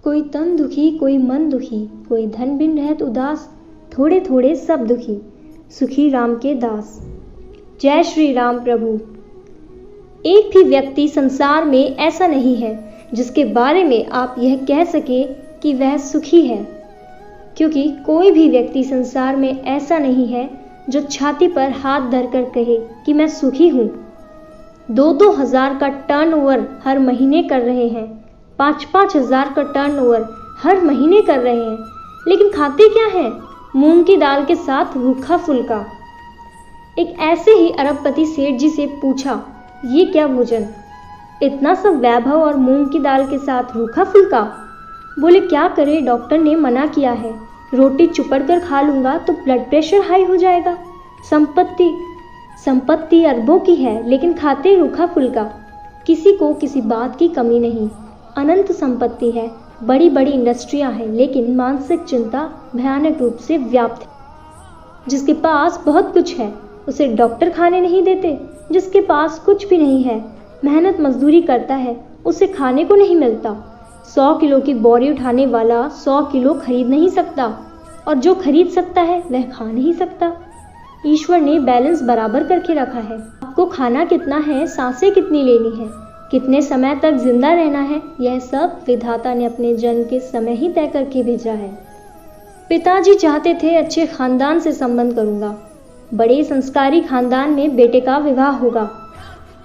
कोई तन दुखी, कोई मन दुखी, कोई धन बिन रहत उदास, थोड़े थोड़े सब दुखी, सुखी राम के दास। जय श्री राम प्रभु। एक भी व्यक्ति संसार में ऐसा नहीं है जिसके बारे में आप यह कह सके कि वह सुखी है, क्योंकि कोई भी व्यक्ति संसार में ऐसा नहीं है जो छाती पर हाथ धरकर कहे कि मैं सुखी हूँ। 2-2 हजार का टर्नओवर हर महीने कर रहे हैं, 5-5 हजार का टर्नओवर हर महीने कर रहे हैं, लेकिन खाते क्या हैं? मूंग की दाल के साथ रूखा फुल्का। एक ऐसे ही अरबपति सेठ जी से पूछा, ये क्या भोजन? इतना सब वैभव और मूंग की दाल के साथ रूखा फुल्का? बोले, क्या करे, डॉक्टर ने मना किया है, रोटी चुपड़ कर खा लूंगा तो ब्लड प्रेशर हाई हो जाएगा। संपत्ति अरबों की है, लेकिन खाते रूखा फुल्का। किसी को किसी बात की कमी नहीं, अनंत संपत्ति है, बड़ी बड़ी इंडस्ट्रियां हैं, लेकिन मानसिक चिंता भयानक रूप से व्याप्त है। जिसके पास बहुत कुछ है उसे डॉक्टर खाने नहीं देते, जिसके पास कुछ भी नहीं है, मेहनत मजदूरी करता है, उसे खाने को नहीं मिलता। 100 किलो की बोरी उठाने वाला 100 किलो खरीद नहीं सकता, और जो खरीद सकता है वह खा नहीं सकता। ईश्वर ने बैलेंस बराबर करके रखा है। आपको खाना कितना है, सांसें कितनी लेनी है, कितने समय तक जिंदा रहना है, यह सब विधाता ने अपने जन्म के समय ही तय करके भेजा है। पिताजी चाहते थे अच्छे खानदान से संबंध करूंगा, बड़े संस्कारी खानदान में बेटे का विवाह होगा,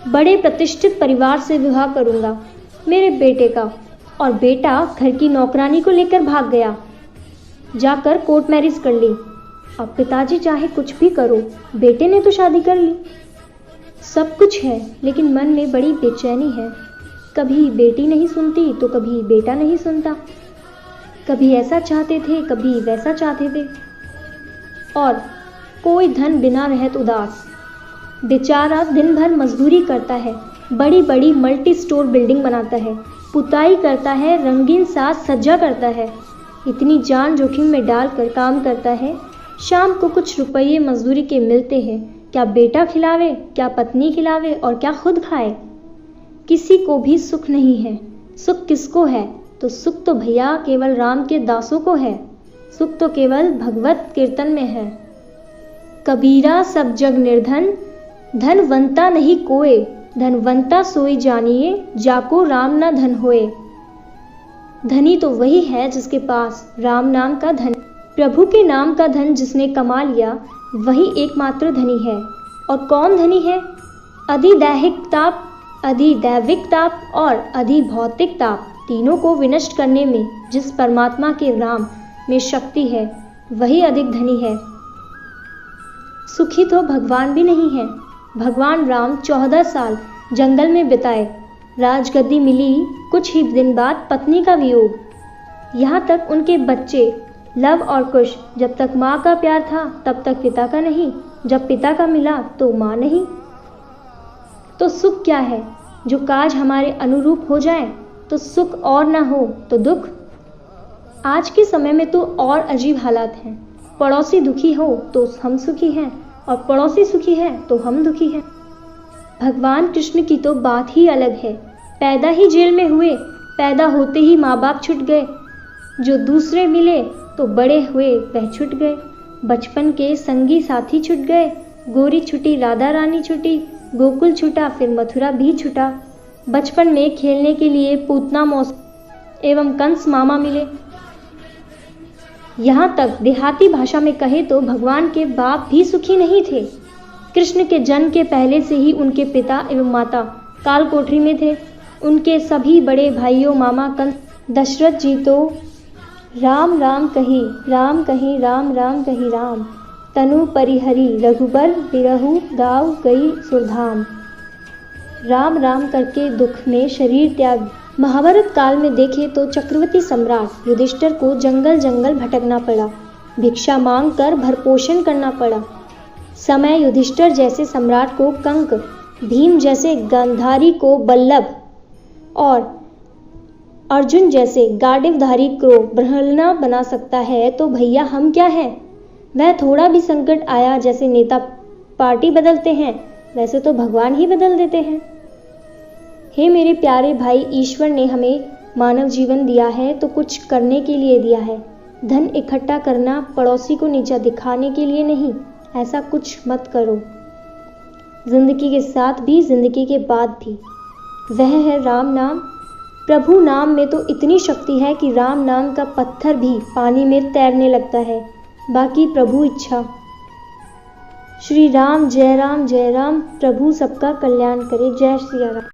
बड़े प्रतिष्ठित परिवार से विवाह करूंगा मेरे बेटे का। और बेटा घर की नौकरानी को लेकर भाग गया, जाकर कोर्ट मैरिज कर ली। अब पिताजी चाहे कुछ भी करो, बेटे ने तो शादी कर ली। सब कुछ है, लेकिन मन में बड़ी बेचैनी है। कभी बेटी नहीं सुनती तो कभी बेटा नहीं सुनता, कभी ऐसा चाहते थे कभी वैसा चाहते थे। और कोई धन बिना रहत उदास। बेचारा दिन भर मजदूरी करता है, बड़ी बड़ी मल्टी स्टोर बिल्डिंग बनाता है, पुताई करता है, रंगीन साज सज्जा करता है, इतनी जान जोखिम में डालकर काम करता है। शाम को कुछ रुपये मजदूरी के मिलते हैं, क्या बेटा खिलावे, क्या पत्नी खिलावे, और क्या खुद खाए। किसी को भी सुख नहीं है। सुख किसको है? तो सुख तो भैया केवल राम के दासों को है। सुख तो केवल भगवत कीर्तन में है। कबीरा सब जग निर्धन, धनवंता नहीं कोय, धनवंता सोई जानिए, जाको राम ना धन होए। धनी तो वही है जिसके पास राम नाम का धन, प्रभु के नाम का धन जिसने कमा लिया, वही एकमात्र धनी है। और कौन धनी है? अधिदैहिक ताप, अधिदैविक ताप और अधिभौतिक ताप, तीनों को विनष्ट करने में जिस परमात्मा के राम में शक्ति है, वही अधिक धनी है। सुखी तो भगवान भी नहीं है। भगवान राम 14 साल जंगल में बिताए, राजगद्दी मिली कुछ ही दिन बाद पत्नी का वियोग, यहाँ तक उनके बच्चे लव और कुश। जब तक माँ का प्यार था तब तक पिता का नहीं, जब पिता का मिला तो माँ नहीं। तो सुख क्या है? जो काज हमारे अनुरूप हो जाए तो सुख, और ना हो तो दुख। आज के समय में तो और अजीब हालात हैं। पड़ोसी दुखी हो तो हम सुखी हैं, और पड़ोसी सुखी है तो हम दुखी हैं। भगवान कृष्ण की तो बात ही अलग है। पैदा ही जेल में हुए, पैदा होते ही माँ बाप छूट गए, जो दूसरे मिले तो बड़े हुए वह छूट गए। बचपन के संगी साथी छूट गए, गोरी छुटी, राधा रानी छुटी, गोकुल छूटा, फिर मथुरा भी छूटा। बचपन में खेलने के लिए पूतना मौसी एवं कंस मामा मिले। यहाँ तक देहाती भाषा में कहे तो भगवान के बाप भी सुखी नहीं थे। कृष्ण के जन्म के पहले से ही उनके पिता एवं माता काल कोठरी में थे। उनके सभी बड़े भाइयों मामा कंस, दशरथ जी तो राम राम कही, राम कही, राम राम कही राम, तनु परिहरी रघुबर बिरहु गाँव गई सुरधाम। राम राम करके दुख में शरीर त्याग। महाभारत काल में देखे तो चक्रवर्ती सम्राट युधिष्ठिर को जंगल जंगल भटकना पड़ा, भिक्षा मांग कर भरपोषण करना पड़ा। समय युधिष्ठिर जैसे सम्राट को कंक, भीम जैसे गांधारी को बल्लभ और अर्जुन जैसे गांडीवधारी को ब्रह्मण्य बना सकता है, तो भैया हम क्या हैं? वह थोड़ा भी संकट आया, जैसे नेता पार्टी बदलते हैं वैसे तो भगवान ही बदल देते हैं। हे मेरे प्यारे भाई, ईश्वर ने हमें मानव जीवन दिया है तो कुछ करने के लिए दिया है। धन इकट्ठा करना पड़ोसी को नीचा दिखाने के लिए नहीं, ऐसा कुछ मत करो। जिंदगी के साथ भी, जिंदगी के बाद भी, वह है राम नाम। प्रभु नाम में तो इतनी शक्ति है कि राम नाम का पत्थर भी पानी में तैरने लगता है। बाकी प्रभु इच्छा। श्री राम जय राम जय राम। प्रभु सबका कल्याण करे। जय श्री राम।